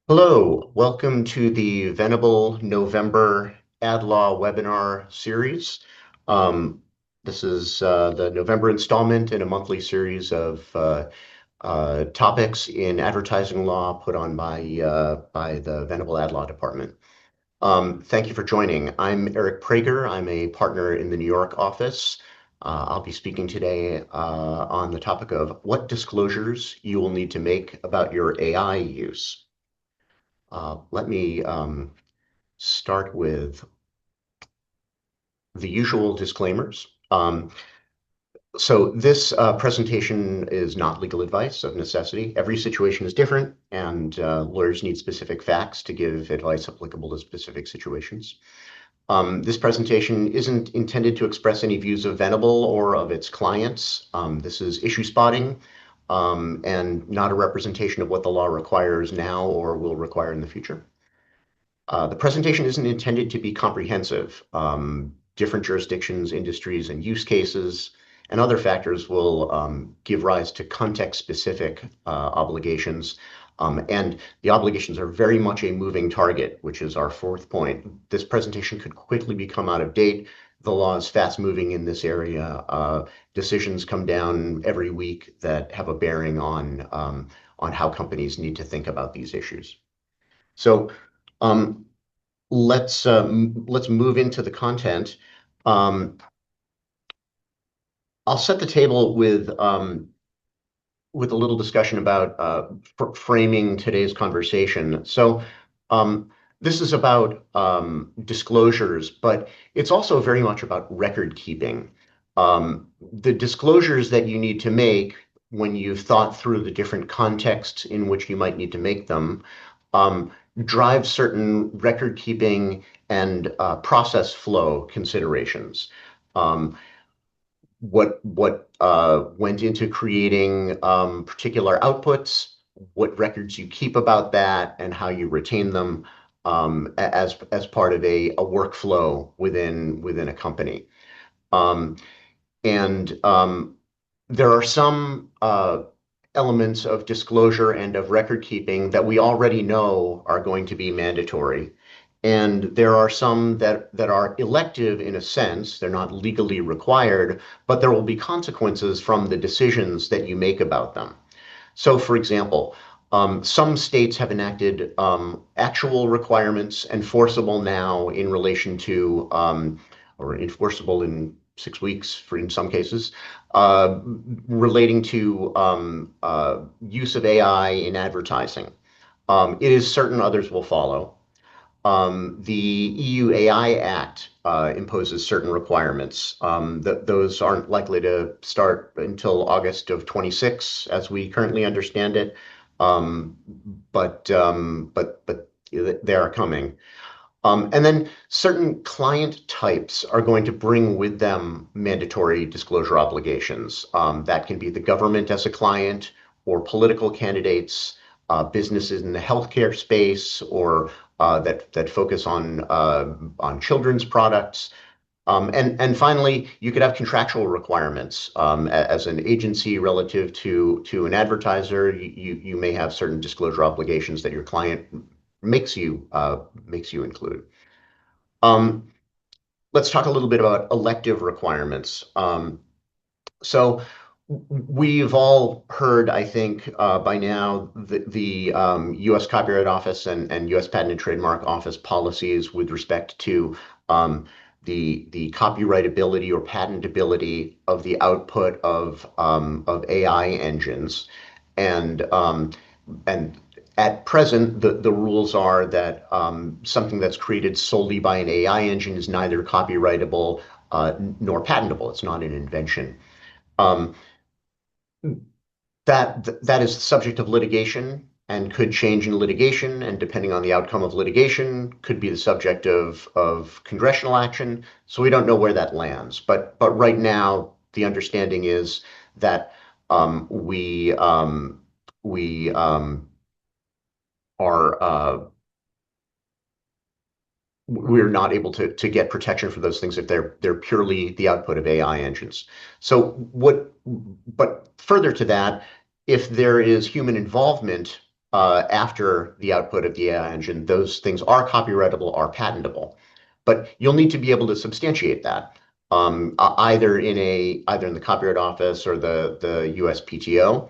Hello, welcome to the Venable November Ad Law webinar series. Um, this is the November installment in a monthly series of topics in advertising law put on by the Venable Ad Law Department. Thank you for joining. I'm Eric Prager. I'm a partner in the New York office. I'll be speaking today on the topic of what disclosures you will need to make about your AI use. Let me start with the usual disclaimers. So this presentation is not legal advice of necessity. Every situation is different, and lawyers need specific facts to give advice applicable to specific situations. This presentation isn't intended to express any views of Venable or of its clients. This is issue spotting and not a representation of what the law requires now or will require in the future. The presentation isn't intended to be comprehensive. Different jurisdictions, industries, and use cases and other factors will give rise to context-specific obligations. And the obligations are very much a moving target, which is our fourth point. This presentation could quickly become out of date. The law is fast-moving in this area. Decisions come down every week that have a bearing on how companies need to think about these issues. So um, let's move into the content. Um, I'll set the table with a little discussion about framing today's conversation. So this is about disclosures, but it's also very much about record keeping. The disclosures that you need to make when you've thought through the different contexts in which you might need to make them um, drive certain record keeping and process flow considerations. Um, what went into creating particular outputs, what records you keep about that, and how you retain them as part of a workflow within a company. Um, and there are some elements of disclosure and of record keeping that we already know are going to be mandatory. And there are some that are elective in a sense, they're not legally required, but there will be consequences from the decisions that you make about them. So, for example, some states have enacted actual requirements enforceable now in relation to, or enforceable in 6 weeks for in some cases, uh, relating to use of AI in advertising. It is certain others will follow. The EU AI Act imposes certain requirements. Those aren't likely to start until August of 26, as we currently understand it, um, but they are coming. And then certain client types are going to bring with them mandatory disclosure obligations. That can be the government as a client, or political candidates, businesses in the healthcare space, or that focus on children's products. And finally, you could have contractual requirements as an agency relative to an advertiser. You may have certain disclosure obligations that your client makes you include. Um, let's talk a little bit about elective requirements. So we've all heard, I think, by now, the U.S. Copyright Office and U.S. Patent and Trademark Office policies with respect to the copyrightability or patentability of the output of AI engines, and and at present, the rules are that something that's created solely by an AI engine is neither copyrightable nor patentable. It's not an invention. Um, that is the subject of litigation and could change in litigation, and depending on the outcome of litigation, could be the subject of congressional action. So we don't know where that lands. But right now, the understanding is that we are we're not able to get protection for those things if they're purely the output of AI engines. But further to that, if there is human involvement after the output of the AI engine, those things are copyrightable, are patentable. But you'll need to be able to substantiate that either in the Copyright Office or the USPTO,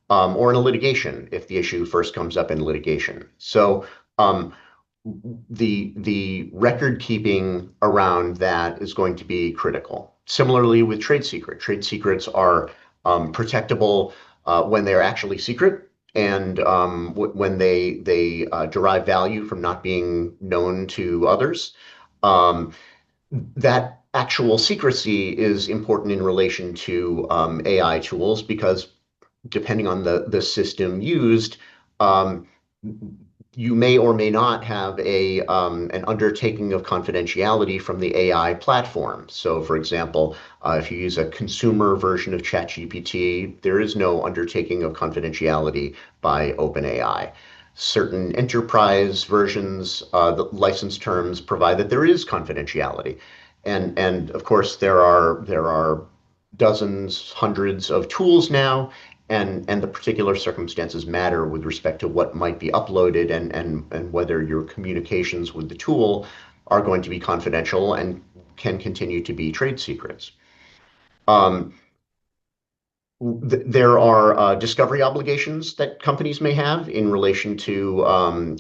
or in a litigation if the issue first comes up in litigation. So um, the record keeping around that is going to be critical. Similarly with trade secrets are protectable when they're actually secret and when they derive value from not being known to others. Um, that actual secrecy is important in relation to AI tools because depending on the system used, um, you may or may not have an undertaking of confidentiality from the AI platform. So, for example, if you use a consumer version of ChatGPT, there is no undertaking of confidentiality by OpenAI. Certain enterprise versions, the license terms provide that there is confidentiality, and of course there are dozens, hundreds of tools now, and the particular circumstances matter with respect to what might be uploaded and whether your communications with the tool are going to be confidential and can continue to be trade secrets. Um, there are discovery obligations that companies may have in relation to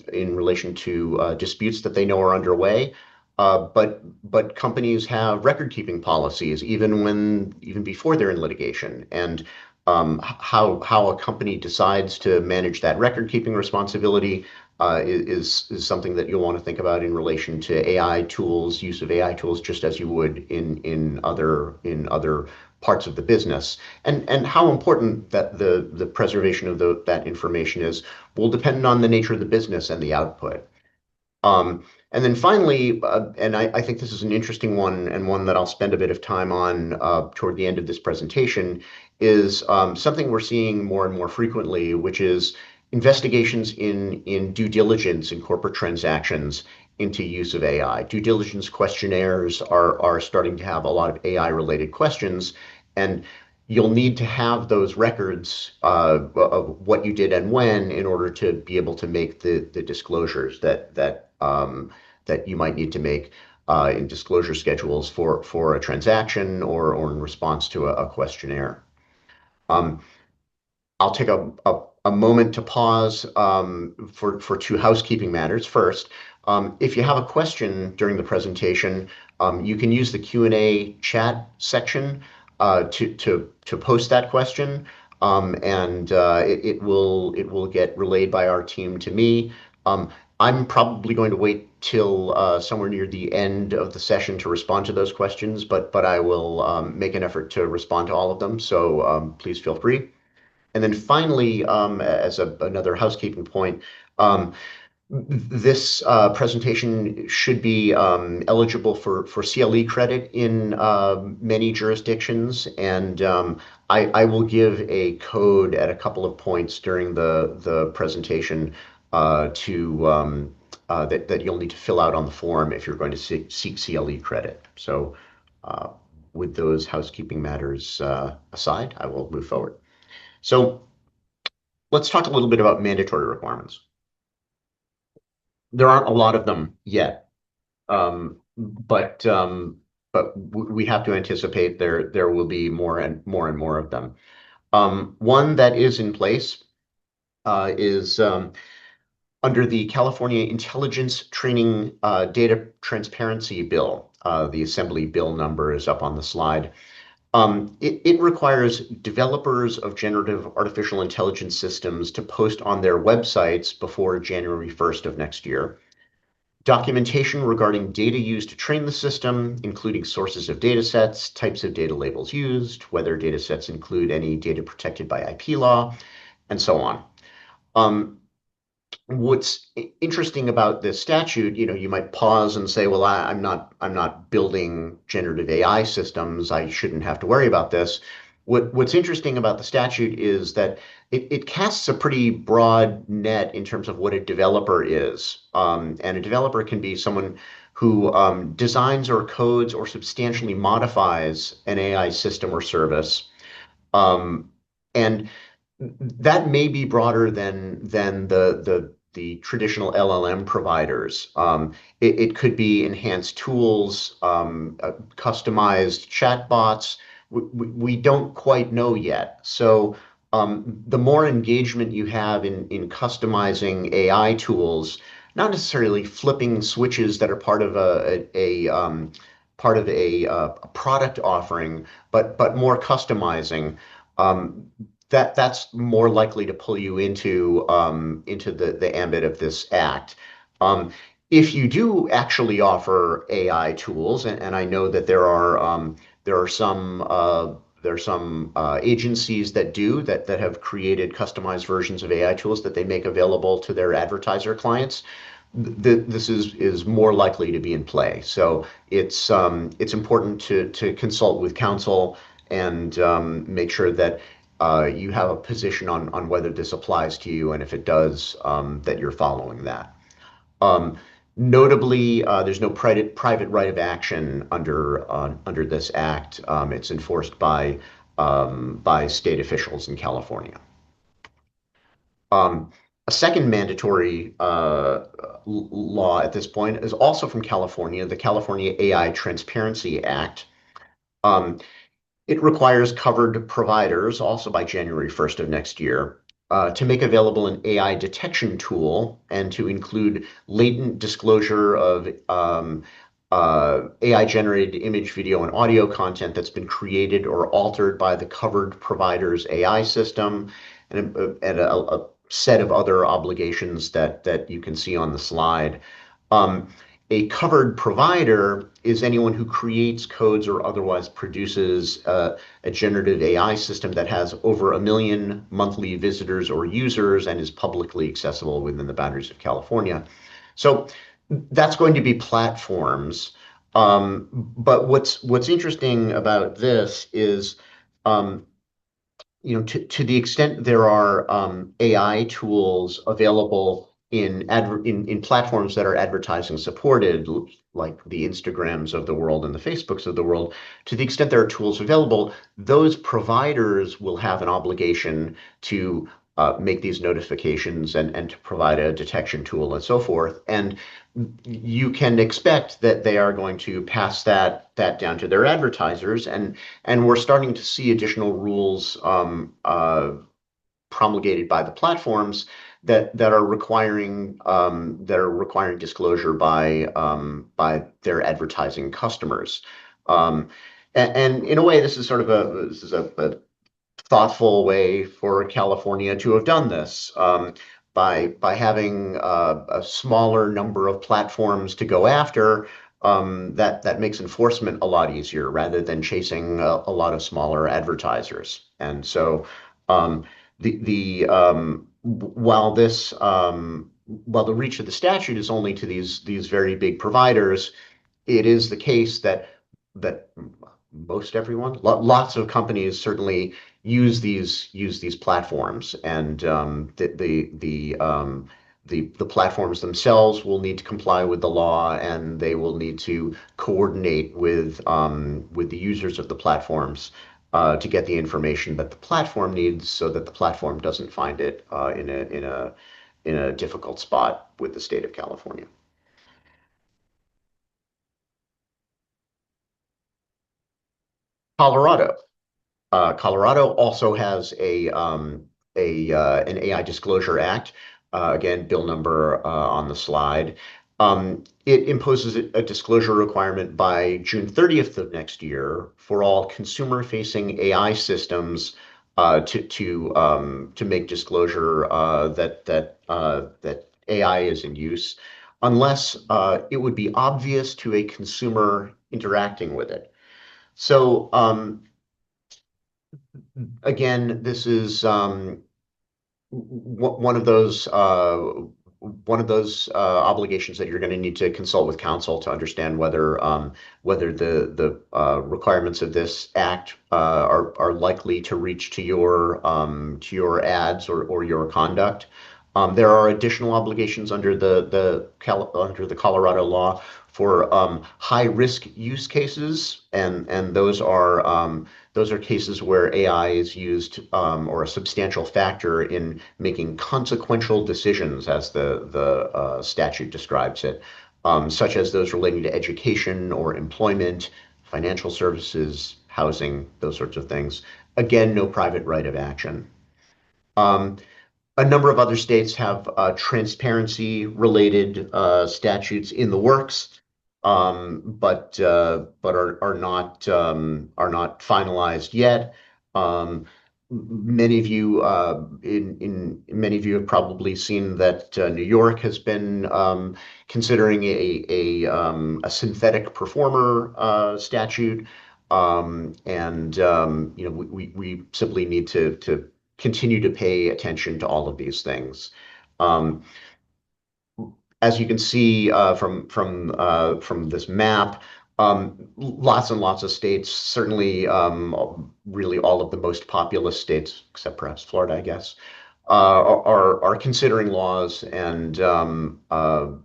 disputes that they know are underway. But companies have record keeping policies even before they're in litigation, and how a company decides to manage that record keeping responsibility is something that you'll want to think about in relation to AI tools, use of AI tools, just as you would in other parts of the business. And how important that the preservation of that information is will depend on the nature of the business and the output. And then finally, and I think this is an interesting one and one that I'll spend a bit of time on toward the end of this presentation, is something we're seeing more and more frequently, which is investigations in due diligence in corporate transactions into use of AI. Due diligence questionnaires are starting to have a lot of AI related questions, and you'll need to have those records of what you did and when in order to be able to make the disclosures that you might need to make in disclosure schedules for a transaction or in response to a questionnaire. Um, I'll take a moment to pause for two housekeeping matters. First, if you have a question during the presentation, you can use the Q&A chat section to post that question, and it will get relayed by our team to me. I'm probably going to wait till somewhere near the end of the session to respond to those questions, but I will make an effort to respond to all of them. So please feel free. And then finally, as another housekeeping point, um, this presentation should be eligible for CLE credit in many jurisdictions, and I will give a code at a couple of points during the presentation that you'll need to fill out on the form if you're going to seek CLE credit. So, with those housekeeping matters aside, I will move forward. So let's talk a little bit about mandatory requirements. There aren't a lot of them yet, but we have to anticipate there will be more of them. One that is in place is under the California Intelligence Training Data Transparency Bill. The Assembly bill number is up on the slide. It requires developers of generative artificial intelligence systems to post on their websites before January 1st of next year documentation regarding data used to train the system, including sources of data sets, types of data labels used, whether data sets include any data protected by IP law, and so on. What's interesting about this statute, you might pause and say, well, I'm not building generative AI systems. I shouldn't have to worry about this. What's interesting about the statute is that it casts a pretty broad net in terms of what a developer is. And a developer can be someone who designs or codes or substantially modifies an AI system or service. And that may be broader than the traditional LLM providers. It could be enhanced tools, customized chatbots. We don't quite know yet. So the more engagement you have in customizing AI tools, not necessarily flipping switches that are part of a product offering, but more customizing. Um, that's more likely to pull you into the ambit of this act. Um, if you do actually offer AI tools, and I know that there are some agencies that have created customized versions of AI tools that they make available to their advertiser clients. This is more likely to be in play. So it's important to consult with counsel and make sure that you have a position on whether this applies to you, and if it does, that you're following that. Um, Notably, there's no private right of action under this act. It's enforced by state officials in California. Um, a second mandatory law at this point is also from California, the California AI Transparency Act. Um, It requires covered providers, also by January 1st of next year, to make available an AI detection tool and to include latent disclosure of AI-generated image, video, and audio content that's been created or altered by the covered provider's AI system, and a set of other obligations that you can see on the slide. Um, a covered provider is anyone who creates, codes, or otherwise produces a generative AI system that has over 1 million monthly visitors or users and is publicly accessible within the boundaries of California. So that's going to be platforms. But what's interesting about this is, um, to the extent there are AI tools available in platforms that are advertising supported, like the Instagrams of the world and the Facebooks of the world, to the extent there are tools available, those providers will have an obligation to make these notifications and to provide a detection tool and so forth. And you can expect that they are going to pass that down to their advertisers, and we're starting to see additional rules promulgated by the platforms that are requiring disclosure by their advertising customers. Um, and in a way, this is a thoughtful way for California to have done this. By having a smaller number of platforms to go after, that makes enforcement a lot easier rather than chasing a lot of smaller advertisers. And so, um, the while the reach of the statute is only to these very big providers, it is the case that most everyone, lots of companies certainly use these platforms, and the platforms themselves will need to comply with the law, and they will need to coordinate with the users of the platforms to get the information that the platform needs, so that the platform doesn't find it in a difficult spot with the state of California. Colorado. Colorado also has an AI Disclosure Act. Again, bill number on the slide. It imposes a disclosure requirement by June 30th of next year for all consumer-facing AI systems to make disclosure that AI is in use, unless it would be obvious to a consumer interacting with it. So again, this is one of those obligations that you're going to need to consult with counsel to understand whether the requirements of this act are likely to reach to your ads or your conduct. There are additional obligations under under the Colorado law for high risk use cases, and those are cases where AI is used or a substantial factor in making consequential decisions, as the statute describes it, such as those relating to education or employment, financial services, housing, those sorts of things. Again, no private right of action. Um, a number of other states have transparency related statutes in the works, but are not finalized yet. Many of you in many of you have probably seen that New York has been considering a synthetic performer statute, and we simply need to continue to pay attention to all of these things. Um, as you can see from this map, lots and lots of states, certainly really all of the most populous states, except perhaps Florida, I guess, are considering laws, and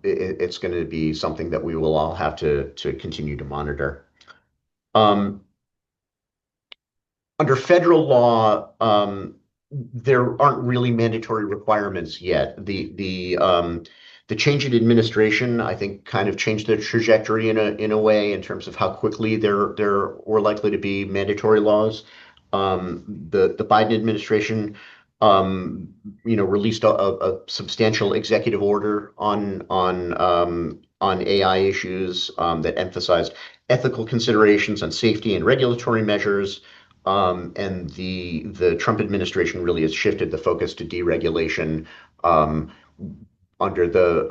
it's going to be something that we will all have to continue to monitor. Um, Under federal law, there aren't really mandatory requirements yet. The change in administration, I think, kind of changed the trajectory in a way in terms of how quickly there were likely to be mandatory laws. The Biden administration, released a substantial executive order on AI issues that emphasized ethical considerations on safety and regulatory measures. And the Trump administration really has shifted the focus to deregulation um, under the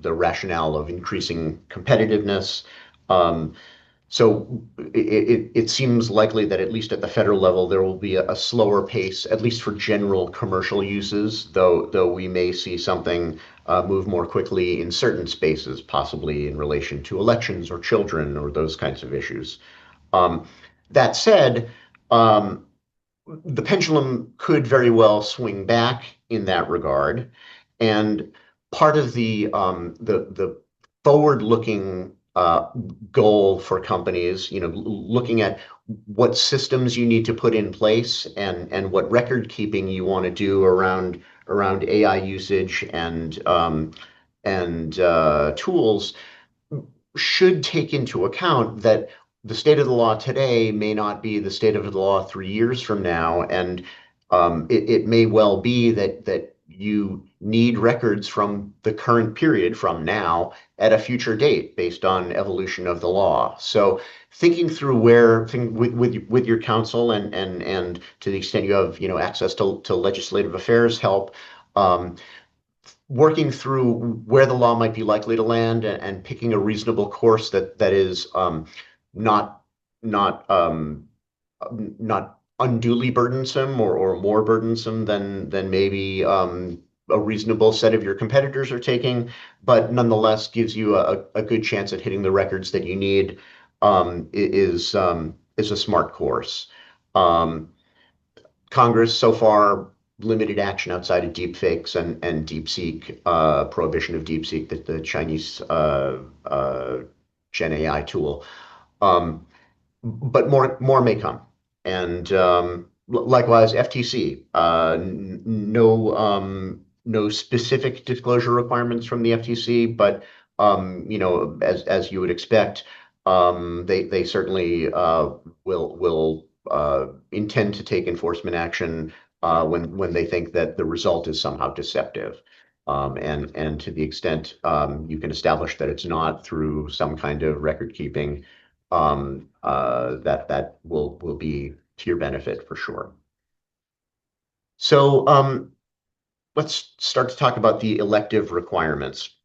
rationale of increasing competitiveness. Um, so it seems likely that at least at the federal level there will be a slower pace, at least for general commercial uses, though we may see something move more quickly in certain spaces, possibly in relation to elections or children or those kinds of issues. Um, that said, um, the pendulum could very well swing back in that regard, and part of the forward-looking goal for companies, looking at what systems you need to put in place and what record keeping you want to do around AI usage and tools should take into account that the state of the law today may not be the state of the law 3 years from now, and it may well be that you need records from the current period from now at a future date based on evolution of the law. So thinking through with your counsel and to the extent you have access to legislative affairs help, um, working through where the law might be likely to land and picking a reasonable course that is not not not unduly burdensome or more burdensome than maybe a reasonable set of your competitors are taking, but nonetheless gives you a good chance at hitting the records that you need, is a smart course. Um, Congress so far limited action outside of deepfakes and DeepSeek, prohibition of DeepSeek, the Chinese Gen AI tool. Um, but more may come. And likewise, FTC, no specific disclosure requirements from the FTC, but as you would expect, they certainly will intend to take enforcement action when they think that the result is somehow deceptive. And to the extent you can establish that it's not through some kind of record keeping, that will be to your benefit for sure. So let's start to talk about the elective requirements.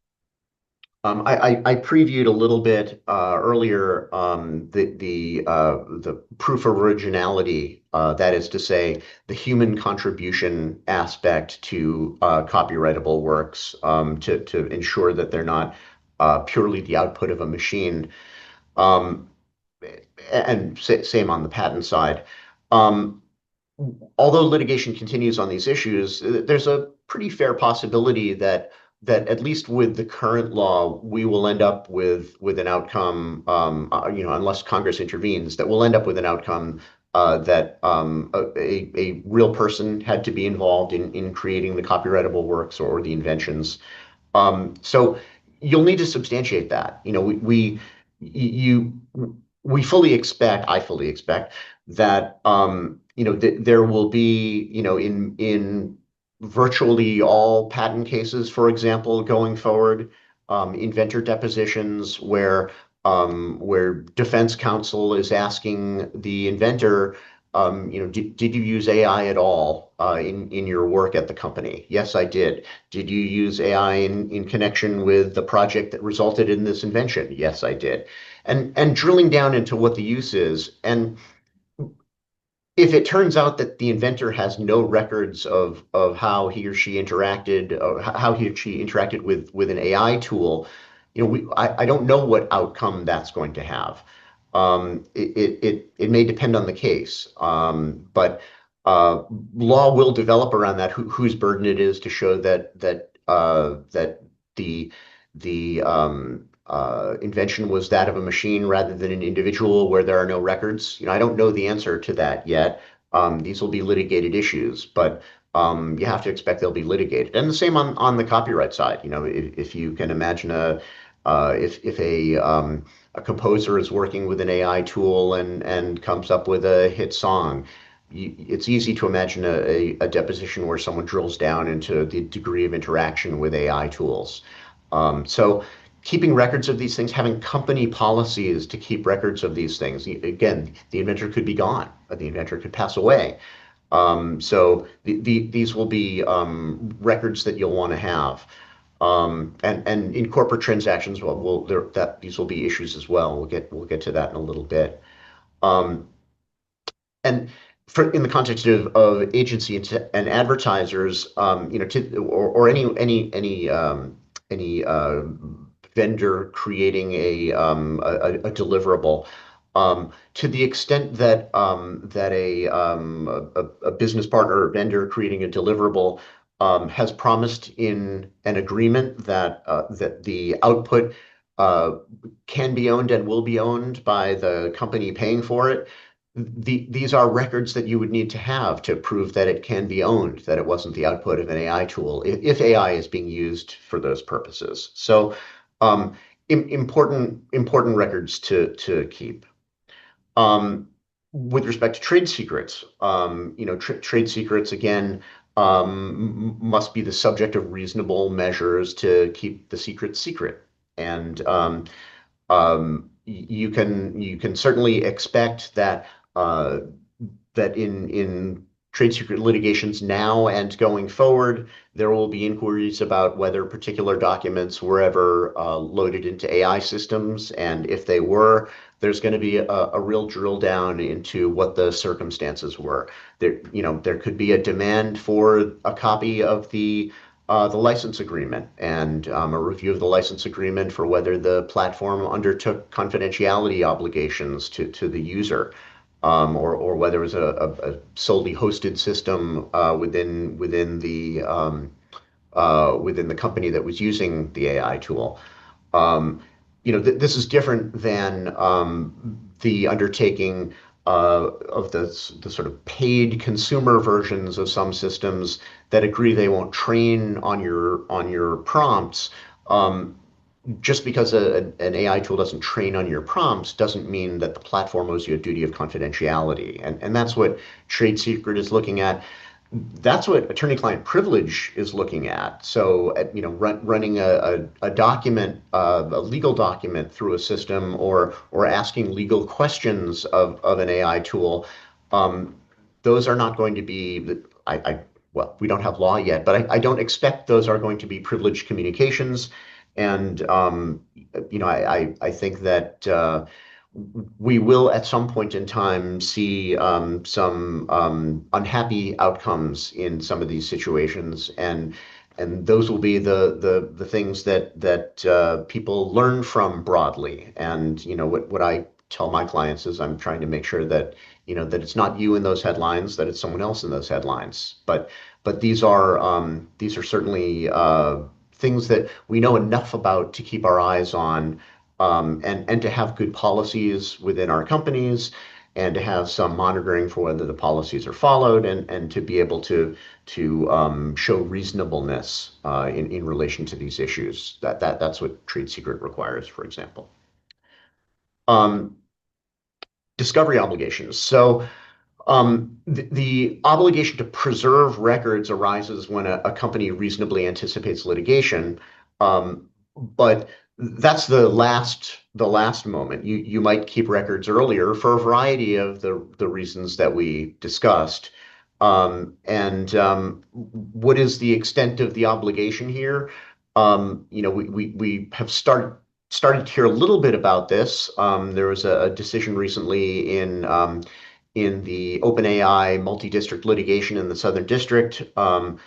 I previewed a little bit earlier the proof of originality, that is to say, the human contribution aspect to copyrightable works, to ensure that they're not purely the output of a machine. Um, and same on the patent side. Um, Although litigation continues on these issues, there's pretty fair possibility that at least with the current law, we will end up with an outcome, unless Congress intervenes, that we'll end up with an outcome that a real person had to be involved in creating the copyrightable works or the inventions. So you'll need to substantiate that. You we fully expect, I fully expect that there will be, in virtually all patent cases, for example, going forward, inventor depositions where defense counsel is asking the inventor, did you use AI at all in your work at the company? Yes, I did. Did you use AI in connection with the project that resulted in this invention? Yes, I did. And drilling down into what the use is. And if it turns out that the inventor has no records of how he or she interacted, or how he or she interacted with an AI tool, I don't know what outcome that's going to have. It may depend on the case, but law will develop around that, whose burden it is to show that the invention was that of a machine rather than an individual where there are no records. I don't know the answer to that yet. These will be litigated issues, but you have to expect they'll be litigated. And the same on the copyright side. If you can imagine if a composer is working with an AI tool and comes up with a hit song, it's easy to imagine a deposition where someone drills down into the degree of interaction with AI tools. So keeping records of these things, having company policies to keep records of these things. Again, the inventor could be gone, or the inventor could pass away. So these will be records that you'll want to have. And in corporate transactions, these will be issues as well. We'll get to that in a little bit. Um, and in the context of agency and advertisers, or any vendor creating a deliverable. To the extent that a business partner or vendor creating a deliverable has promised in an agreement that the output uh, can be owned and will be owned by the company paying for it, these are records that you would need to have to prove that it can be owned, that it wasn't the output of an AI tool, if AI is being used for those purposes. So important records to keep. With respect to trade secrets, trade secrets again must be the subject of reasonable measures to keep the secret secret. And you can certainly expect uh, that in trade secret litigations now and going forward, there will be inquiries about whether particular documents were ever loaded into AI systems, and if they were, there's going to be a real drill down into what the circumstances were. There could be a demand for a copy of the license agreement and a review of the license agreement for whether the platform undertook confidentiality obligations to the user, or whether it was a solely hosted system within the company that was using the AI tool. This is different than the undertaking of the sort of paid consumer versions of some systems that agree they won't train on your prompts. Just because an AI tool doesn't train on your prompts doesn't mean that the platform owes you a duty of confidentiality. And that's what trade secret is looking at. That's what attorney-client privilege is looking at. So, running a document, a legal document through a system, or asking legal questions of an AI tool, um, those are not going to be. Well, we don't have law yet, but I don't expect those are going to be privileged communications. And I think that we will at some point in time see some unhappy outcomes in some of these situations, and those will be the things that people learn from broadly. And what I tell my clients is I'm trying to make sure that that it's not you in those headlines, that it's someone else in those headlines. But these are certainly things that we know enough about to keep our eyes on, and to have good policies within our companies, and to have some monitoring for whether the policies are followed, and to be able to show reasonableness in relation to these issues. That's what trade secret requires, for example. Um, Discovery obligations. So the obligation to preserve records arises when a company reasonably anticipates litigation, but that's the last moment. You might keep records earlier for a variety of the reasons that we discussed. And what is the extent of the obligation here? We have started to hear a little bit about this. There was a decision recently in the OpenAI multi-district litigation in the Southern District, a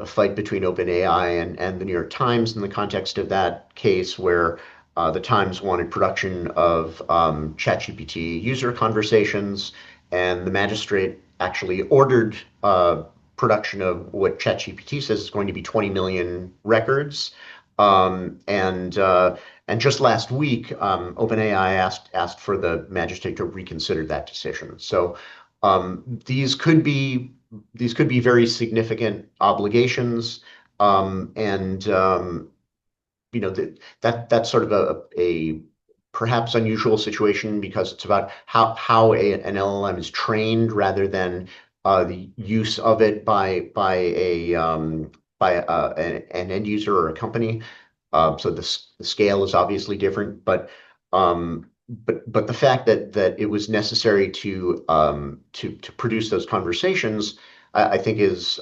fight between OpenAI and the New York Times in the context of that case, where the Times wanted production of ChatGPT user conversations, and the magistrate actually ordered production of what ChatGPT says is going to be 20 million records. And just last week, OpenAI asked for the magistrate to reconsider that decision. So these could be very significant obligations, and that's sort of a perhaps unusual situation, because it's about how an LLM is trained, rather than the use of it by an end user or a company. So the scale is obviously different, but the fact that it was necessary to produce those conversations, I think is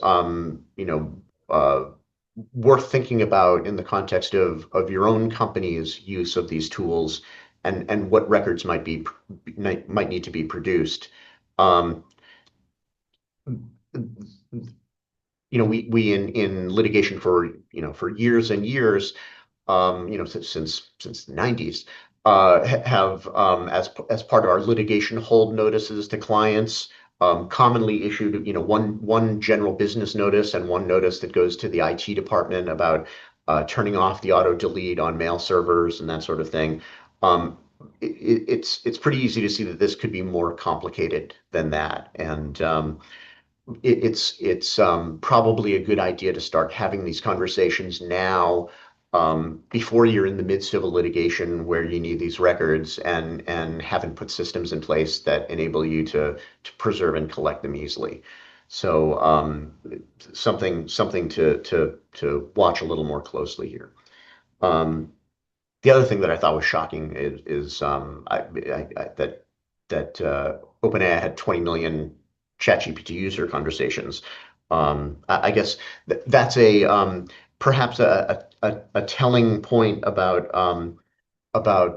worth thinking about in the context of your own company's use of these tools, and what records might need to be produced. Um, we in litigation for years and years, since the 90s, have, as part of our litigation hold notices to clients, commonly issued, one general business notice, and one notice that goes to the IT department about turning off the auto delete on mail servers and that sort of thing. Um, it's pretty easy to see that this could be more complicated than that, and it's probably a good idea to start having these conversations now, before you're in the midst of a litigation where you need these records, and haven't put systems in place that enable you to preserve and collect them easily. So something to watch a little more closely here. Um, the other thing that I thought was shocking is that OpenAI had 20 million ChatGPT user conversations. I guess that's perhaps a telling point about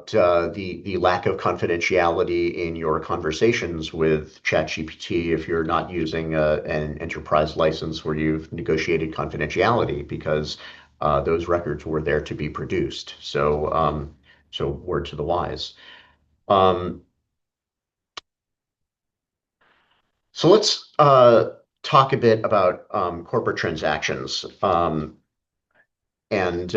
the lack of confidentiality in your conversations with ChatGPT, if you're not using an enterprise license where you've negotiated confidentiality, because those records were there to be produced. So word to the wise. Um, so let's talk a bit about corporate transactions, and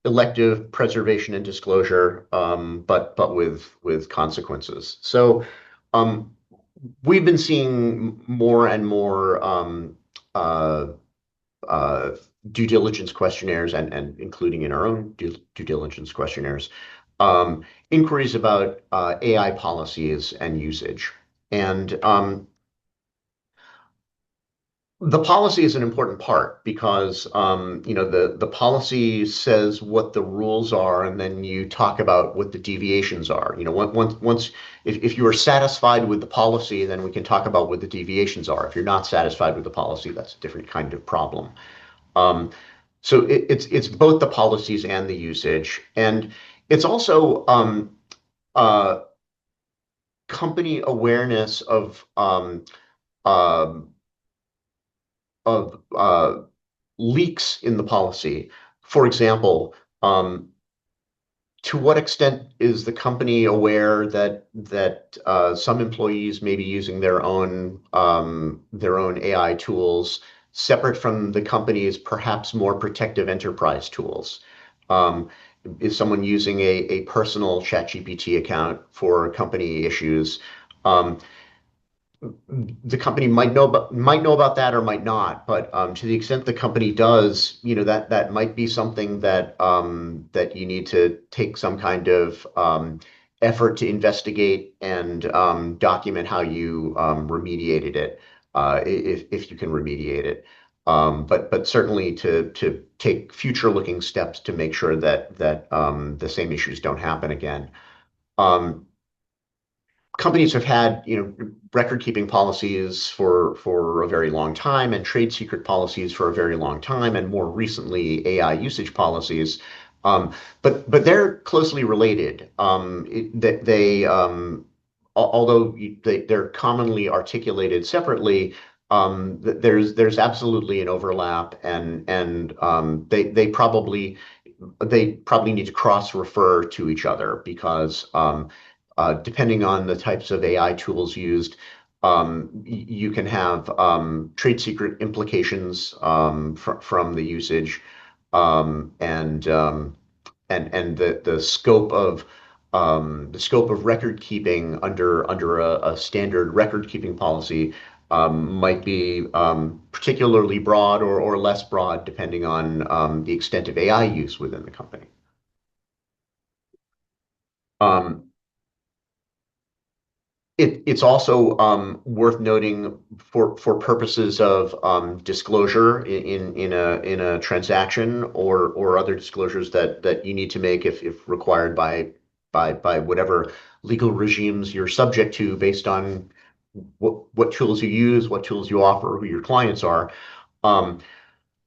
elective preservation and disclosure, but with consequences. So um, we've been seeing more and more uh, uh, due diligence questionnaires, and including in our own due diligence questionnaires, inquiries about AI policies and usage. And the policy is an important part, because the policy says what the rules are, and then you talk about what the deviations are. Once if you are satisfied with the policy, then we can talk about what the deviations are. If you're not satisfied with the policy, that's a different kind of problem. Um, so it's both the policies and the usage, and it's also uh, company awareness um, of leaks in the policy. For example, To what extent is the company aware that some employees may be using their own AI tools separate from the company's perhaps more protective enterprise tools? Um, is someone using a personal ChatGPT account for company issues? Um, the company might know about that or might not, but to the extent the company does, that might be something that you need to take some kind of effort to investigate and document how you remediated it, if you can remediate it. But certainly to take future looking steps to make sure that the same issues don't happen again. Um, Companies have had, record keeping policies for a very long time, and trade secret policies for a very long time, and more recently AI usage policies. Um, but they're closely related. Although they're commonly articulated separately, there's absolutely an overlap, and they probably need to cross refer to each other because depending on the types of AI tools used, you can have trade secret implications from the usage, and the scope of record keeping under a standard record keeping policy might be particularly broad or less broad depending on the extent of AI use within the company. Um, it's also worth noting for purposes of disclosure in a transaction or other disclosures that you need to make if required by whatever legal regimes you're subject to based on what tools you use, what tools you offer, who your clients are. Um,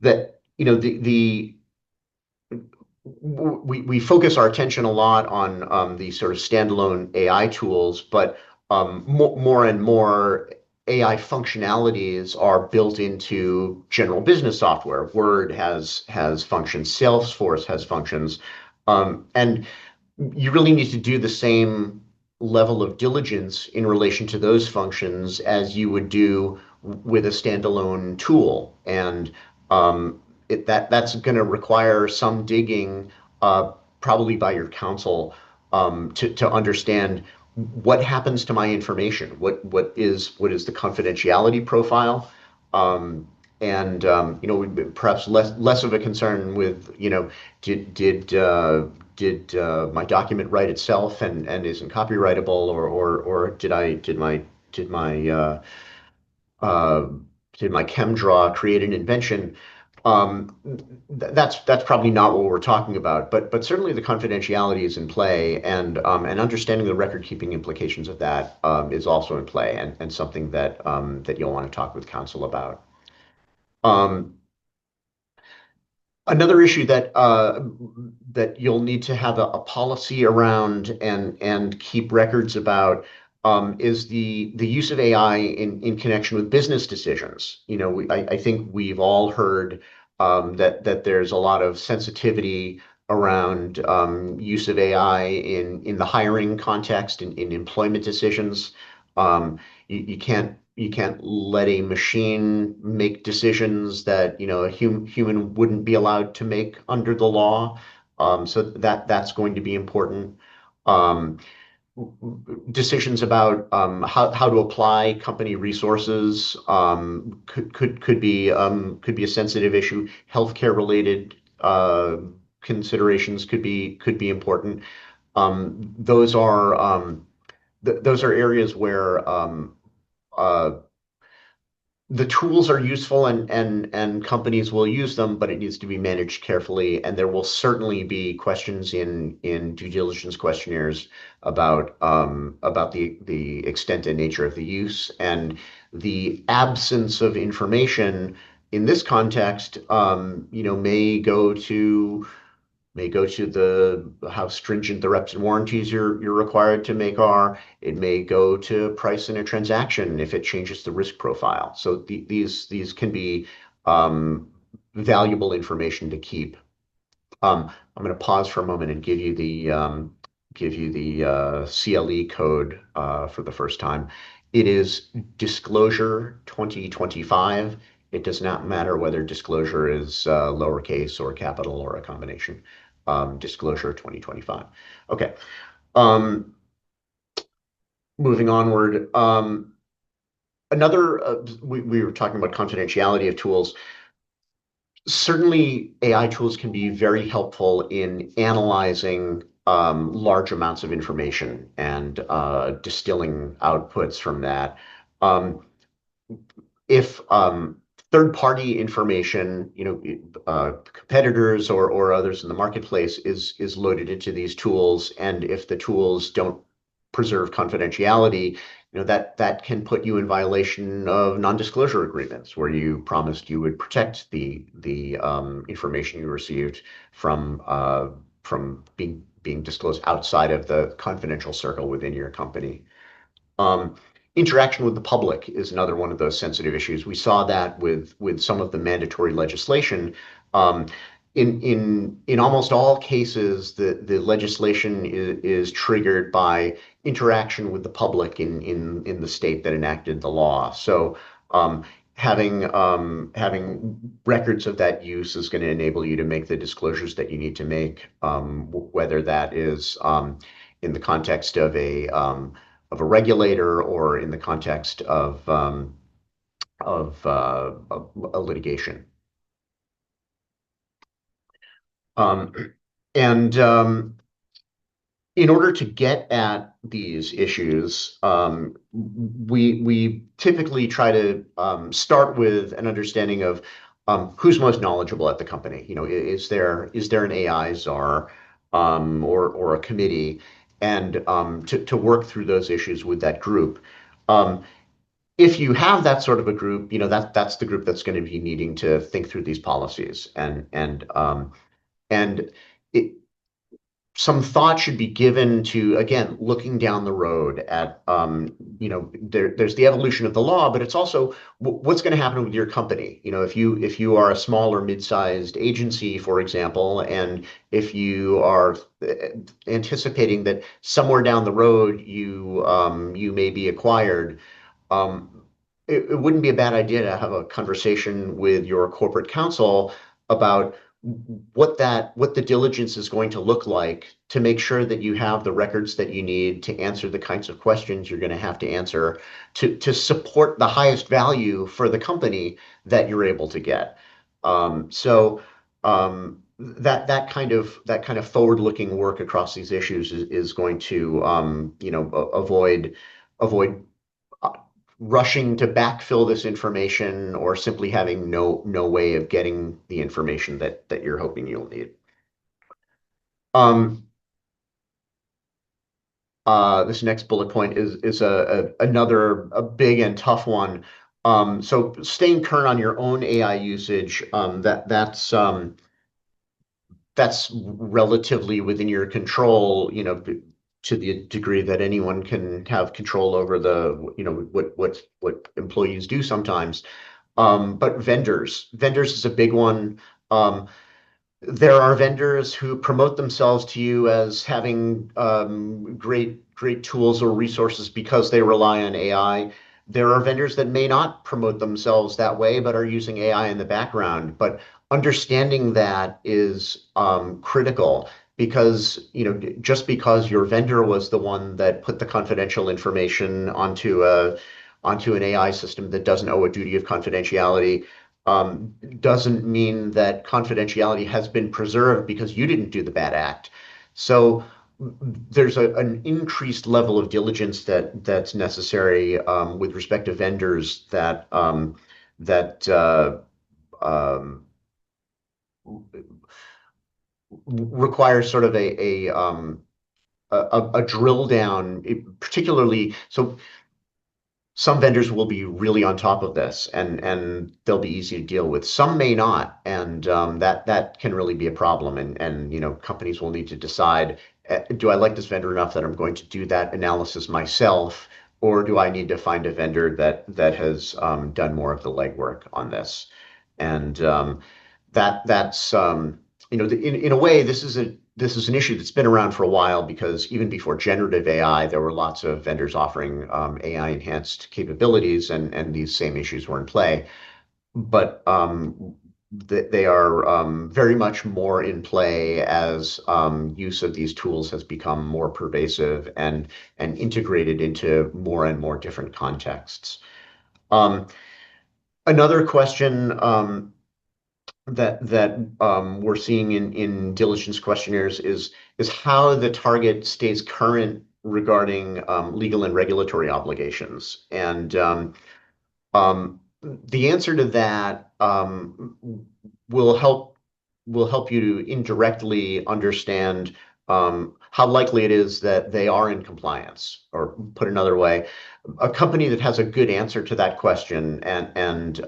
that the we focus our attention a lot on these sort of standalone AI tools, but more and more AI functionalities are built into general business software. Word has functions, Salesforce has functions, and you really need to do the same level of diligence in relation to those functions as you would do with a standalone tool. And that's going to require some digging, probably by your counsel, to understand what happens to my information. What is the confidentiality profile? Um, and perhaps less of a concern with did my document write itself and isn't copyrightable, or did my uh, did my ChemDraw create an invention? Um, that's probably not what we're talking about, but certainly the confidentiality is in play, and understanding the record keeping implications of that is also in play, and something that you'll want to talk with counsel about. Um, Another issue that you'll need to have a policy around and keep records about is the use of AI in connection with business decisions. I think we've all heard that there's a lot of sensitivity around use of AI in the hiring context, in employment decisions. You can't let a machine make decisions that a human wouldn't be allowed to make under the law. So that's going to be important. Um, Decisions about how to apply company resources could be a sensitive issue. Healthcare related considerations could be important. Those are areas where uh, the tools are useful, and companies will use them, but it needs to be managed carefully. And there will certainly be questions in due diligence questionnaires about the extent and nature of the use, and the absence of information in this context, may go to the how stringent the reps and warranties you're required to make are. It may go to price in a transaction if it changes the risk profile. So these can be um, valuable information to keep. I'm going to pause for a moment and give you the CLE code for the first time. It is disclosure 2025. It does not matter whether disclosure is lowercase or capital or a combination. Disclosure 2025. Okay. Um, moving onward. We were talking about confidentiality of tools. Certainly, AI tools can be very helpful in analyzing large amounts of information and distilling outputs from that. Um, if third-party information, competitors or others in the marketplace is loaded into these tools, and if the tools don't preserve confidentiality, that can put you in violation of non-disclosure agreements where you promised you would protect the information you received from being disclosed outside of the confidential circle within your company. Um, Interaction with the public is another one of those sensitive issues. We saw that with some of the mandatory legislation. Um, in almost all cases, the legislation is triggered by interaction with the public in the state that enacted the law. So having records of that use is going to enable you to make the disclosures that you need to make, whether that is in the context of a regulator or in the context of a litigation. Um, and in order to get at these issues, we typically try to start with an understanding of who's most knowledgeable at the company. Is there an AI czar or a committee, and to work through those issues with that group. Um, if you have that sort of a group, that's the group that's going to be needing to think through these policies, and it, some thought should be given to, again, looking down the road at, there's the evolution of the law, but it's also what's going to happen with your company. If you are a small or mid-sized agency, for example, and if you are anticipating that somewhere down the road you may be acquired, um, it wouldn't be a bad idea to have a conversation with your corporate counsel about what the diligence is going to look like to make sure that you have the records that you need to answer the kinds of questions you're going to have to answer to support the highest value for the company that you're able to get. So that kind of forward-looking work across these issues is going to avoid uh, rushing to backfill this information or simply having no way of getting the information that you're hoping you'll need. Um, this next bullet point is another big and tough one. So staying current on your own AI usage, that's relatively within your control, to the degree that anyone can have control over what employees do sometimes. But vendors is a big one. Um, there are vendors who promote themselves to you as having great tools or resources because they rely on AI. There are vendors that may not promote themselves that way, but are using AI in the background. But understanding that is critical because just because your vendor was the one that put the confidential information onto an AI system that doesn't owe a duty of confidentiality doesn't mean that confidentiality has been preserved because you didn't do the bad act. So there's an increased level of diligence that's necessary with respect to vendors that um, requires sort of a drill down, particularly. So some vendors will be really on top of this and they'll be easy to deal with. Some may not, and that can really be a problem. And companies will need to decide, do I like this vendor enough that I'm going to do that analysis myself, or do I need to find a vendor that has done more of the legwork on this? And that's in a way, this is an issue that's been around for a while because even before generative AI, there were lots of vendors offering AI enhanced capabilities, and these same issues were in play. But they are very much more in play as use of these tools has become more pervasive and integrated into more and more different contexts. Um, Another question that we're seeing in diligence questionnaires is how the target stays current regarding legal and regulatory obligations. And the answer to that will help will help you to indirectly understand how likely it is that they are in compliance. Or put another way, a company that has a good answer to that question and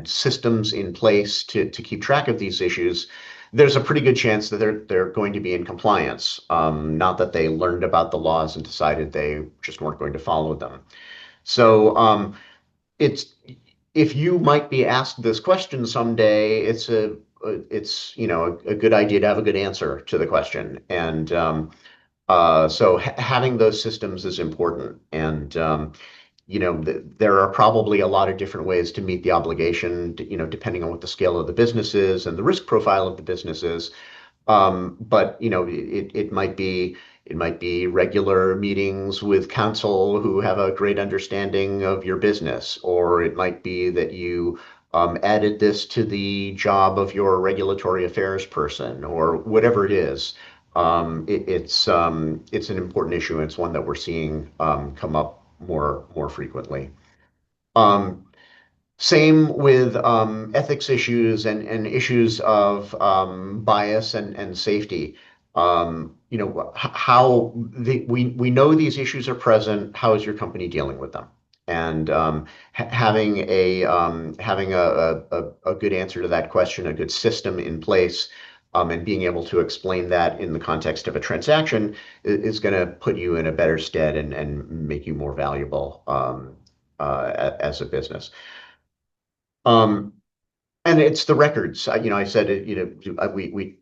systems in place to keep track of these issues, there's a pretty good chance that they're going to be in compliance. Not that they learned about the laws and decided they just weren't going to follow them. So it's if you might be asked this question someday, it's a good idea to have a good answer to the question. And so having those systems is important. And there are probably a lot of different ways to meet the obligation, depending on what the scale of the business is and the risk profile of the business is. But it might be regular meetings with counsel who have a great understanding of your business, or it might be that you added this to the job of your regulatory affairs person, or whatever it is. It's an important issue, and it's one that we're seeing come up more frequently. Um, Same with ethics issues and issues of bias and safety. We know these issues are present. How is your company dealing with them? And having a good answer to that question, a good system in place, and being able to explain that in the context of a transaction is going to put you in a better stead and make you more valuable as a business. Um, and it's the records. I said it, we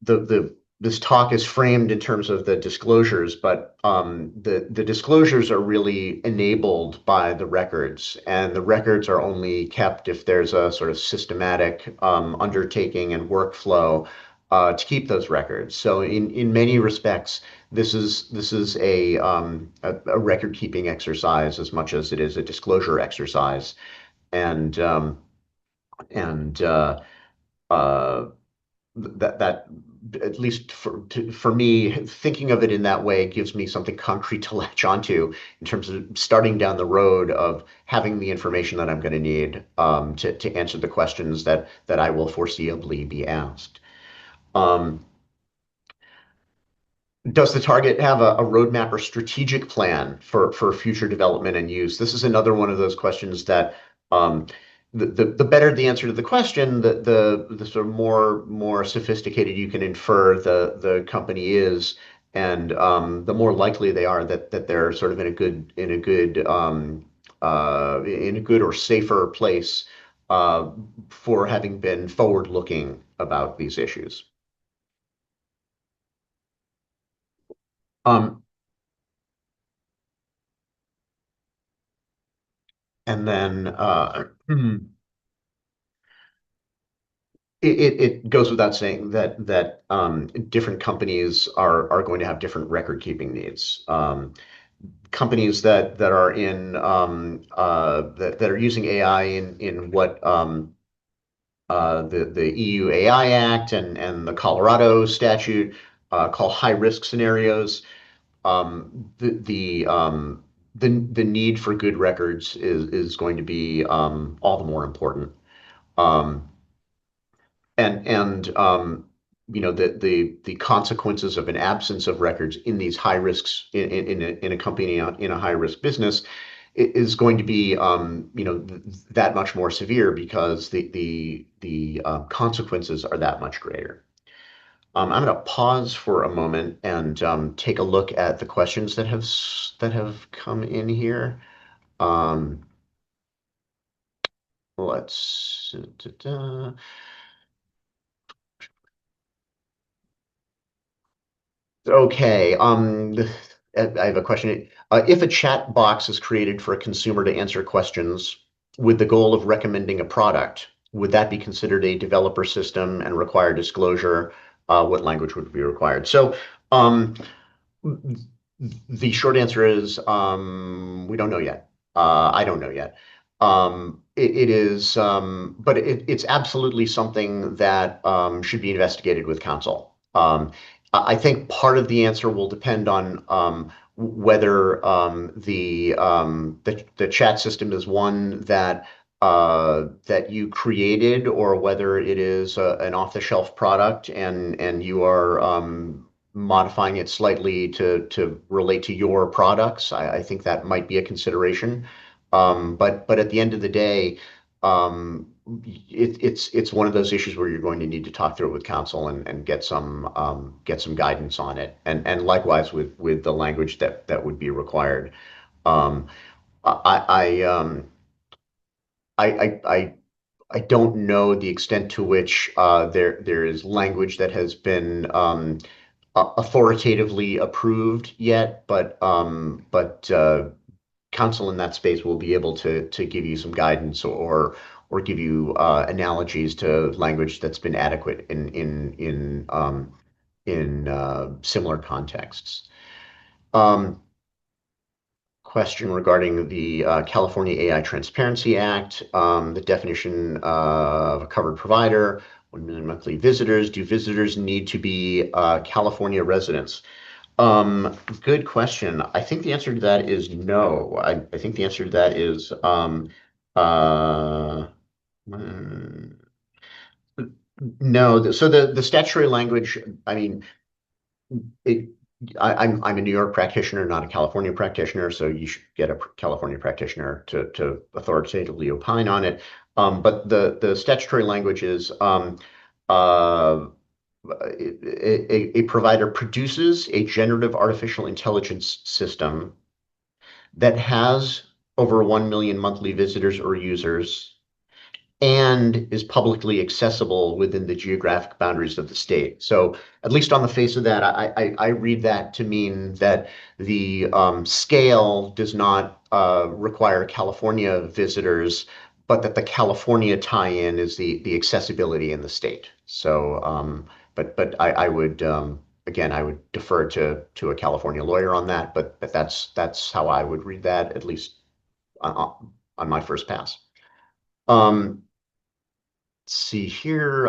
the this talk is framed in terms of the disclosures, but the disclosures are really enabled by the records, and the records are only kept if there's a sort of systematic undertaking and workflow to keep those records. So in many respects, this is a record keeping exercise as much as it is a disclosure exercise, and and uh, that at least for me, thinking of it in that way gives me something concrete to latch onto in terms of starting down the road of having the information that I'm going to need to answer the questions that I will foreseeably be asked. Um, does the target have a roadmap or strategic plan for future development and use? This is another one of those questions that um, the better the answer to the question, the sort of more sophisticated you can infer the company is, and the more likely they are that they're sort of in a good or safer place for having been forward looking about these issues. Um, and then it goes without saying that different companies are going to have different record keeping needs. Companies that are in that are using AI in what the EU AI Act and the Colorado statute call high risk scenarios. The need for good records is going to be all the more important. Um, and the consequences of an absence of records in these high risks in a company in a high risk business is going to be that much more severe because the consequences are that much greater. I'm going to pause for a moment and take a look at the questions that have come in here. Um, let's. Okay. I have a question. If a chat box is created for a consumer to answer questions with the goal of recommending a product, would that be considered a developer system and require disclosure? What language would be required? So, um, the short answer is we don't know yet. I don't know yet. It is, but it's absolutely something that should be investigated with counsel. I think part of the answer will depend on whether the chat system is one that you created or whether it is an off-the-shelf product and you are modifying it slightly to relate to your products. I think that might be a consideration. But at the end of the day, um, it's one of those issues where you're going to need to talk through it with counsel and get some guidance on it, and likewise with the language that would be required. Um, I I, um, I I don't know the extent to which there is language that has been authoritatively approved yet, but counsel in that space will be able to give you some guidance or give you analogies to language that's been adequate in similar contexts. Um, Question regarding the California AI Transparency Act, the definition of a covered provider, 1 million monthly visitors. Do visitors need to be California residents? Good question. I think the answer to that is no. I think the answer to that is uh, mm, no. So the statutory language, I mean, it, I'm a New York practitioner, not a California practitioner, so you should get a California practitioner to authoritatively opine on it. But the statutory language is uh, a provider produces a generative artificial intelligence system that has over 1 million monthly visitors or users and is publicly accessible within the geographic boundaries of the state. So, at least on the face of that, I read that to mean that the scale does not require California visitors, but that the California tie-in is the accessibility in the state. So, but I would again I would defer to a California lawyer on that, but that's how I would read that at least on my first pass. Um, see here.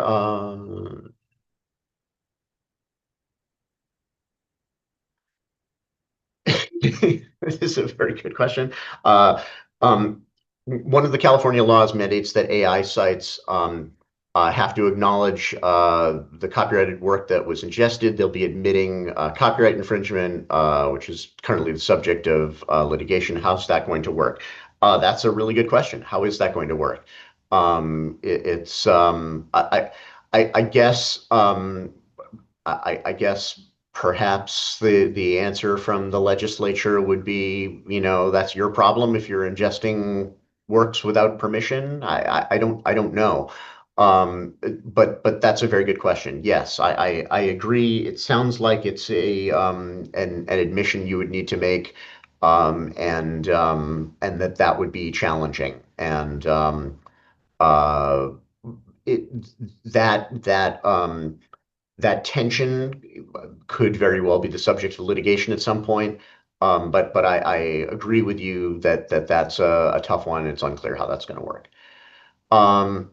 This is a very good question. Uh, um, One of the California laws mandates that AI sites have to acknowledge the copyrighted work that was ingested. They'll be admitting copyright infringement, which is currently the subject of litigation. How's that going to work? That's a really good question. How is that going to work? It's I guess I guess perhaps the answer from the legislature would be, that's your problem if you're ingesting works without permission. I don't know. But that's a very good question. Yes, I agree. It sounds like it's an admission you would need to make, and that would be challenging. And uh, it that tension could very well be the subject of litigation at some point. But I agree with you that's a tough one. It's unclear how that's going to work. Um,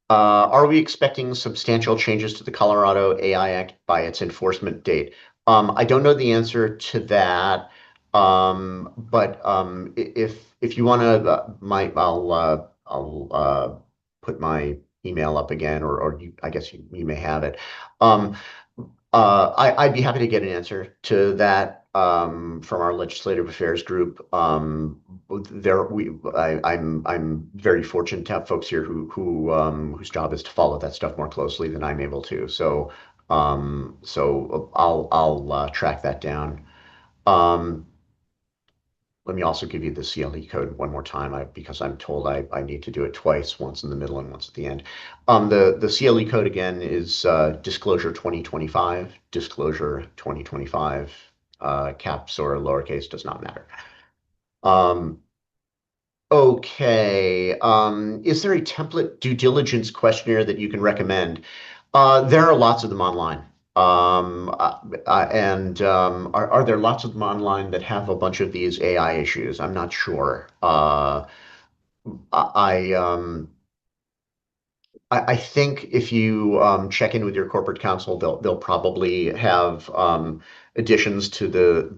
are we expecting substantial changes to the Colorado AI Act by its enforcement date? I don't know the answer to that. But if you want to, I'll put my email up again, or I guess you may have it. Um, I'd be happy to get an answer to that from our legislative affairs group. I'm very fortunate to have folks here whose job is to follow that stuff more closely than I'm able to. So I'll track that down. Um, let me also give you the CLE code one more time, because I'm told I need to do it twice, once in the middle and once at the end. The CLE code again is Disclosure 2025. Disclosure 2025. Caps or lowercase does not matter. Okay. Is there a template due diligence questionnaire that you can recommend? There are lots of them online. And are there lots of them online that have a bunch of these AI issues? I'm not sure. I, I think if you check in with your corporate counsel, they'll probably have additions to the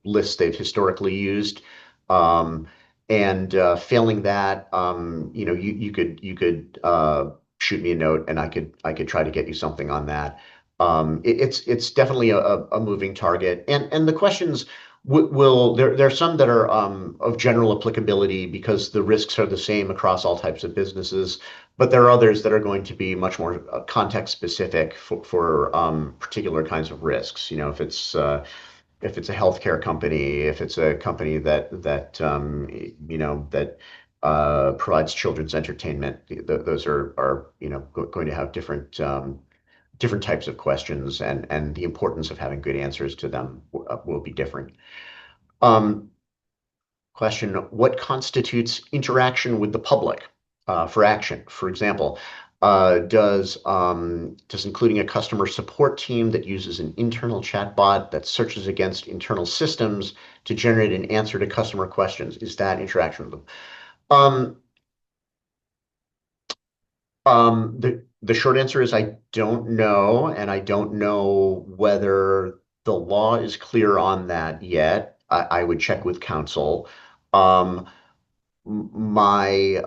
list they've historically used. Um, and failing that, you could shoot me a note, and I could try to get you something on that. It's definitely a moving target, and the questions will there are some that are of general applicability because the risks are the same across all types of businesses, but there are others that are going to be much more context specific for particular kinds of risks. If it's a healthcare company, if it's a company that provides children's entertainment, those are going to have different types of questions, and the importance of having good answers to them will be different. Um, Question, what constitutes interaction with the public for action? For example, does including a customer support team that uses an internal chatbot that searches against internal systems to generate an answer to customer questions, is that interaction with them? Um, the short answer is I don't know, and I don't know whether the law is clear on that yet. I would check with counsel. Um, my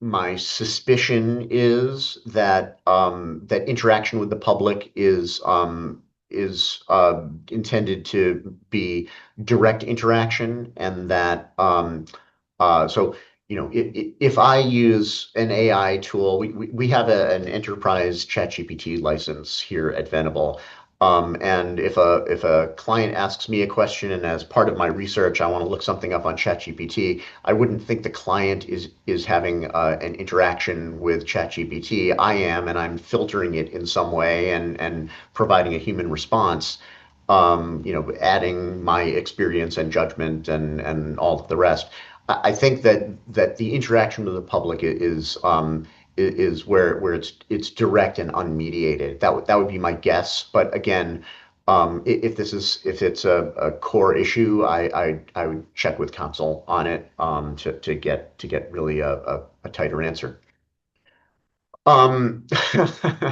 my suspicion is that interaction with the public is intended to be direct interaction, and that so if I use an AI tool, we have an enterprise ChatGPT license here at Venable. And if a client asks me a question, and as part of my research I want to look something up on ChatGPT, I wouldn't think the client is having an interaction with ChatGPT. I am, and I'm filtering it in some way and providing a human response. Adding my experience and judgment and all of the rest. I think that the interaction with the public is where it's direct and unmediated. That would be my guess. But again, if it's a core issue, I would check with counsel on it to get really a tighter answer. Um,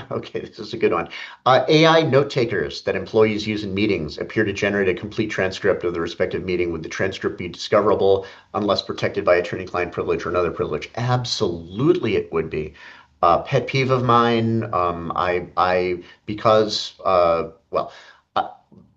okay, this is a good one. AI note takers that employees use in meetings appear to generate a complete transcript of the respective meeting. Would the transcript be discoverable unless protected by attorney-client privilege or another privilege? Absolutely, it would be. Pet peeve of mine. Because,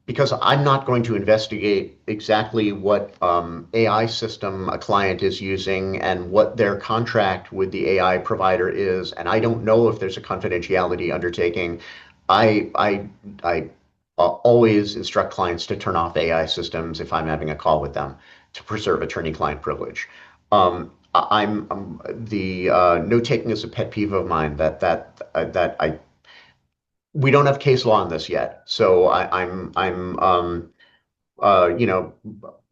because I'm not going to investigate exactly what AI system a client is using and what their contract with the AI provider is, and I don't know if there's a confidentiality undertaking. I always instruct clients to turn off AI systems if I'm having a call with them to preserve attorney-client privilege. The note taking is a pet peeve of mine that I we don't have case law on this yet, so I'm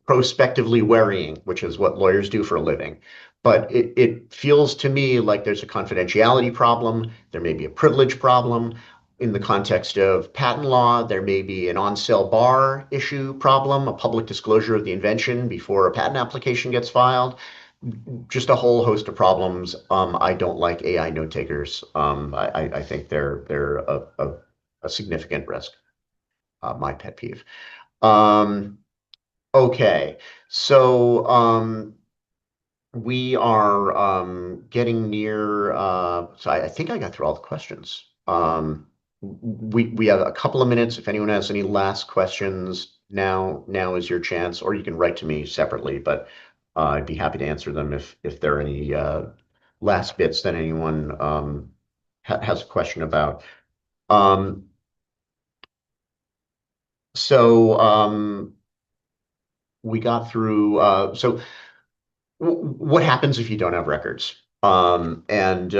prospectively worrying, which is what lawyers do for a living. But it feels to me like there's a confidentiality problem. There may be a privilege problem. In the context of patent law, there may be an on-sale bar issue problem, a public disclosure of the invention before a patent application gets filed. Just a whole host of problems. I don't like AI note takers. I think they're a significant risk. My pet peeve. Um, Okay, so we are getting near. So I think I got through all the questions. We have a couple of minutes. If anyone has any last questions, now is your chance, or you can write to me separately. But I'd be happy to answer them if there are any last bits that anyone has a question about. Um, So we got through. So what happens if you don't have records? And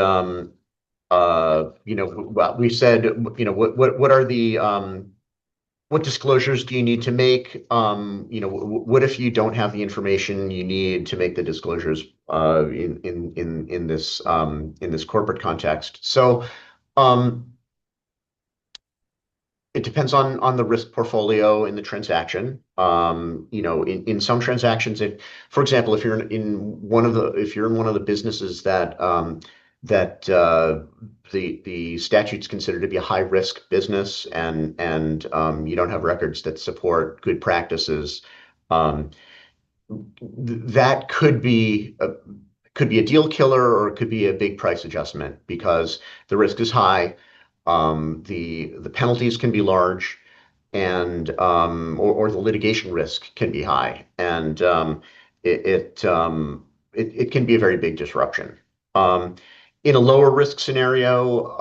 well, we said, what are the what disclosures do you need to make? What if you don't have the information you need to make the disclosures in this corporate context? So um, it depends on the risk portfolio in the transaction. In some transactions, if, for example, if you're in one of the businesses that the statutes consider to be a high risk business, and you don't have records that support good practices, um, that could be a deal killer, or it could be a big price adjustment because the risk is high. The penalties can be large, and or the litigation risk can be high, and it it, it can be a very big disruption. Um, in a lower risk scenario,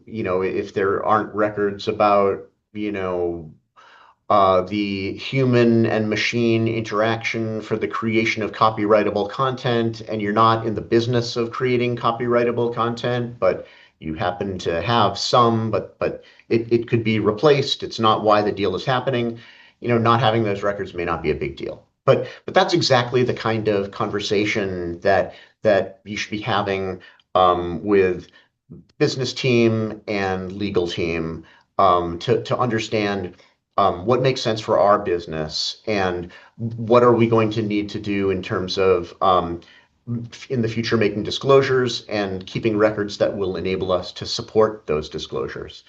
if there aren't records about, the human and machine interaction for the creation of copyrightable content, and you're not in the business of creating copyrightable content, but you happen to have some, but it could be replaced. It's not why the deal is happening. Not having those records may not be a big deal. But that's exactly the kind of conversation that you should be having with business team and legal team, to understand what makes sense for our business, and what are we going to need to do in terms of in the future making disclosures and keeping records that will enable us to support those disclosures.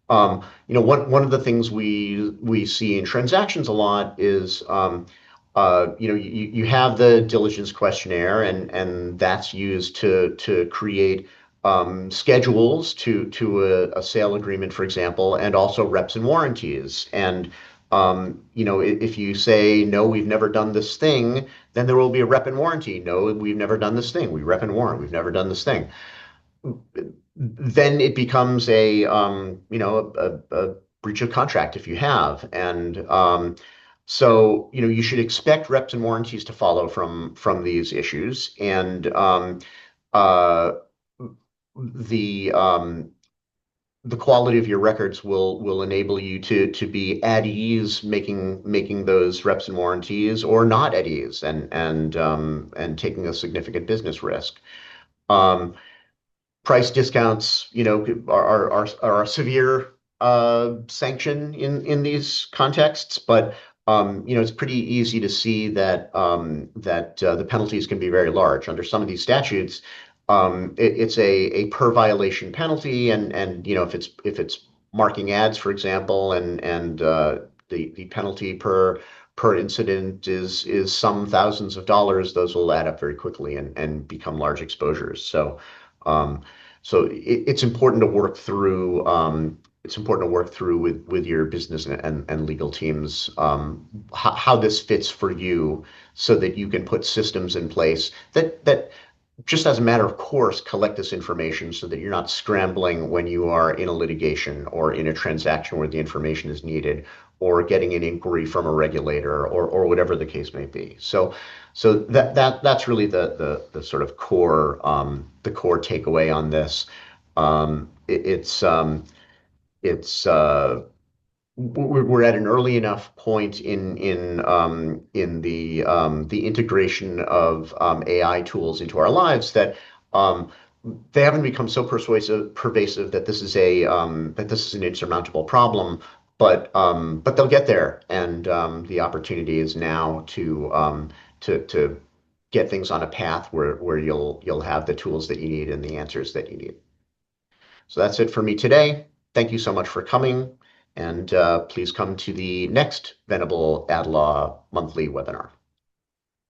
One of the things we see in transactions a lot is, you have the diligence questionnaire, and that's used to create schedules to a sale agreement, for example, and also reps and warranties. And if you say no, we've never done this thing, then there will be a rep and warranty. No, we've never done this thing. We rep and warrant. We've never done this thing. Then it becomes a breach of contract if you have. And so, you should expect reps and warranties to follow from these issues. And uh, the the quality of your records will enable you to be at ease making those reps and warranties, or not at ease, and taking a significant business risk. Um, Price discounts, are a severe sanction in these contexts, but it's pretty easy to see that the penalties can be very large under some of these statutes. It's a per violation penalty, and if it's marking ads, for example, and the penalty per incident is some thousands of dollars. Those will add up very quickly and become large exposures. Um, it's important to work through. It's important to work through with your business and legal teams, how this fits for you, so that you can put systems in place that just as a matter of course collect this information, so that you're not scrambling when you are in a litigation or in a transaction where the information is needed, or getting an inquiry from a regulator, or whatever the case may be. So that's really the sort of core, the core takeaway on this. It's we're at an early enough point in the integration of AI tools into our lives, that um, they haven't become so pervasive that this is an insurmountable problem. But they'll get there, and the opportunity is now to get things on a path where you'll have the tools that you need and the answers that you need. So that's it for me today. Thank you so much for coming, and please come to the next Venable Ad Law monthly webinar.